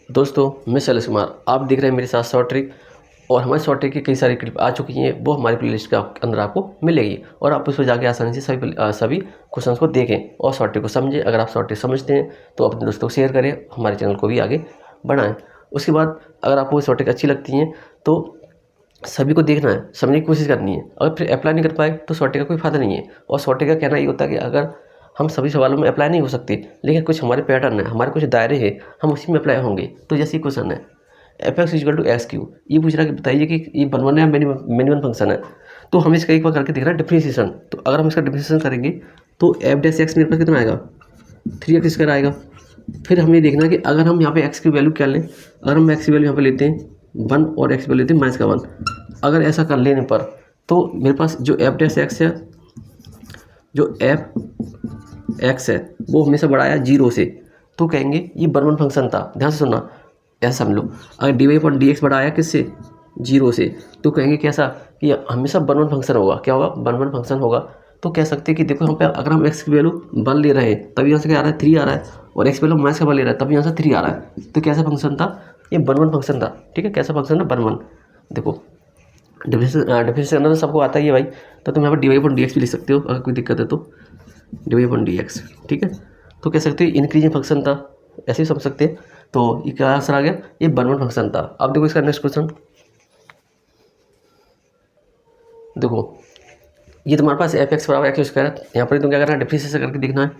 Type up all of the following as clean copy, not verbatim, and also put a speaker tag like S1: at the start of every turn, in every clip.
S1: दोस्तों मैं शैलेश कुमार, आप देख रहे हैं मेरे साथ शॉर्ट ट्रिक। और हमारे शॉर्ट ट्रिक की कई सारी क्लिप आ चुकी हैं, वो हमारी प्लेलिस्ट के अंदर आपको मिलेगी और आप उसको जाके आसानी से सभी क्वेश्चंस को देखें और शॉर्ट ट्रिक को समझें। अगर आप शॉर्ट ट्रिक समझते हैं तो अपने दोस्तों को शेयर करें, हमारे चैनल को भी आगे बढ़ाएं। उसके बाद अगर आपको शॉर्ट ट्रिक अच्छी लगती हैं तो सभी को देखना है, समझने की कोशिश करनी है। अगर फिर अप्लाई नहीं कर पाए तो शॉर्ट ट्रिक का कोई फ़ायदा नहीं है। और शॉर्ट ट्रिक का कहना ये होता है कि अगर हम सभी सवालों में अप्लाई नहीं हो सकते, लेकिन कुछ हमारे पैटर्न है, हमारे कुछ दायरे हैं, हम उसी में अप्लाई होंगे। तो जैसे क्वेश्चन है f x equal to x q, ये पूछ रहा है कि बताइए कि ये बनवन है मिनिमम फंक्शन है। तो हमें इसका एक बार करके देखना है डिफरेंशिएशन। तो अगर हम इसका डिफरेंशिएशन करेंगे तो एफ डैश एक्स मेरे पास कितना आएगा, 3x स्क्वायर आएगा। फिर हमें देखना है कि अगर हम यहाँ पे x की वैल्यू क्या लें। अगर हम x की वैल्यू यहाँ पे लेते हैं 1 और x की वैल्यू लेते हैं -1, अगर ऐसा कर लेने पर तो मेरे पास जो एफ डैश एक्स है, जो एफ एक्स है वो हमेशा बड़ा आया 0 से, तो कहेंगे ये बनवन फंक्शन था। ध्यान से सुनना, ऐसा समझ लो। अगर d y upon d x बड़ा आया किससे, 0 से, तो कहेंगे कैसा कि हमेशा बनवन फंक्शन होगा। क्या होगा, बनवन फंक्शन होगा। तो कह सकते हैं कि देखो यहाँ पे अगर हम x की वैल्यू 1 ले रहे हैं तब यहाँ से क्या आ रहा है, 3 आ रहा है, और x की वैल्यू -1 ले रहा है तब यहाँ से 3 आ रहा है। तो कैसा फंक्शन था, ये बनवन फंक्शन था। ठीक है, कैसा फंक्शन है, बनवन। देखो डिफरेंस करना तो सबको आता ही है भाई। तो तुम यहाँ पर d y upon d x भी लिख सकते हो अगर कोई दिक्कत है तो, d y upon d x. ठीक है, तो कह सकते हो इंक्रीजिंग फंक्शन था, ऐसे ही समझ सकते हैं। तो ये क्या आंसर आ गया, ये बनवन फंक्शन था। अब देखो इसका नेक्स्ट क्वेश्चन, देखो ये तुम्हारे पास एफ एक्स बराबर एक्स स्क्वायर है। यहाँ पर तुम क्या करना है, डिफरेंशिएशन करके देखना है।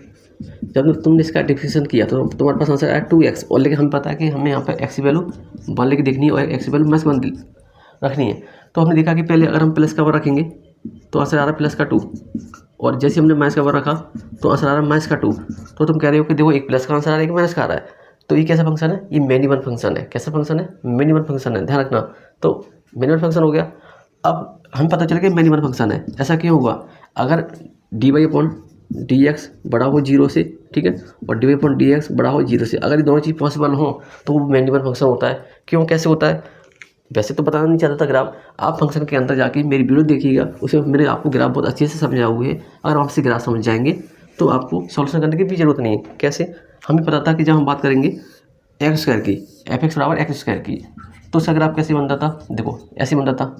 S1: जब तुमने इसका डिफरेंशिएशन किया तो तुम्हारे पास आंसर आया 2x। और लेकिन हमें पता है कि हमें यहाँ पर एक्स की वैल्यू 1 लेके देखनी है और एक्स की वैल्यू -1 रखनी है। तो हमने देखा कि पहले अगर हम प्लस का 1 रखेंगे तो आंसर आ रहा है प्लस का 2, और जैसे हमने माइनस का 1 रखा तो आंसर आ रहा है माइनस का 2। तो तुम कह रहे हो कि देखो एक प्लस का आंसर आ रहा है, एक माइनस का आ रहा है। तो ये कैसा फंक्शन है, ये मिनिमम फंक्शन है। कैसा फंक्शन है, मिनिमम फंक्शन है, ध्यान रखना। तो मिनिमम फंक्शन हो गया। अब हमें पता चल गया मिनिमम फंक्शन है। ऐसा क्यों होगा, अगर d y upon d x बड़ा हो 0 से, ठीक है, और d y upon d x बड़ा हो 0 से, अगर ये दोनों चीज़ पॉसिबल हो तो वो मिनिमम फंक्शन होता है। क्यों, कैसे होता है, वैसे तो बताना नहीं चाहता था ग्राफ। आप फंक्शन के अंदर जाके मेरी वीडियो देखिएगा, उसमें मैंने आपको ग्राफ बहुत अच्छे से समझाया हुआ है। अगर आप से ग्राफ समझ जाएंगे तो आपको सॉल्यूशन करने की भी जरूरत नहीं है। कैसे, हमें पता था कि जब हम बात करेंगे एक्स स्क्वायर की, एफ एक्स बराबर एक्स स्क्वायर की, तो उसका ग्राफ कैसे बनता था, देखो ऐसे बनता था।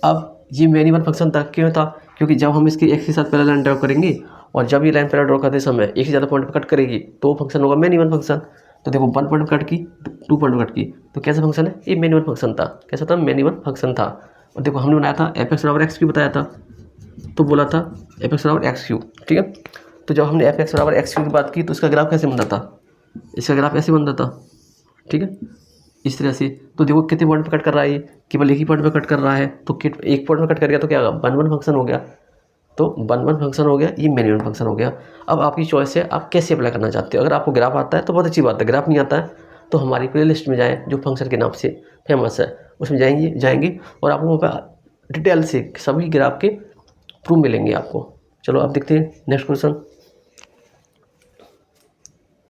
S1: अब ये मिनिमम फंक्शन था, क्यों था, क्योंकि जब हम इसके एक्स के साथ पहले लाइन ड्रॉ करेंगे और जब ये लाइन पहले ड्रॉ करते समय एक से ज़्यादा पॉइंट पर कट करेगी तो फंक्शन होगा मिनिमम फंक्शन। तो देखो 1 पॉइंट कट की, 2 पॉइंट कट की, तो कैसा फंक्शन है, ये मिनिमम फंक्शन था। कैसा था, मिनिमम फंक्शन था। और देखो हमने बनाया था एफ एक्स बराबर एक्स क्यू बताया था, तो बोला था एफ एक्स बराबर एक्स क्यू। ठीक है, तो जब हमने एफ एक्स बराबर एक्स क्यू की बात की तो इसका ग्राफ कैसे बनता था, इसका ग्राफ ऐसे बनता था। ठीक है, इस तरह से। तो देखो कितने पॉइंट पे कट कर रहा है, ये केवल एक ही पॉइंट पे कट कर रहा है। तो एक पॉइंट पे कट कर गया तो क्या होगा, बनवन फंक्शन हो गया। तो बनवन फंक्शन हो गया, ये मिनिमम फंक्शन हो गया। अब आपकी चॉइस है, आप कैसे अप्लाई करना चाहते हो। अगर आपको ग्राफ आता है तो बहुत अच्छी बात है, ग्राफ नहीं आता है तो हमारी प्लेलिस्ट में जाएँ जो फंक्शन के नाम से फेमस है, उसमें जाएंगे और आपको वहाँ पर डिटेल से सभी ग्राफ के प्रूफ मिलेंगे आपको। चलो अब देखते हैं नेक्स्ट क्वेश्चन।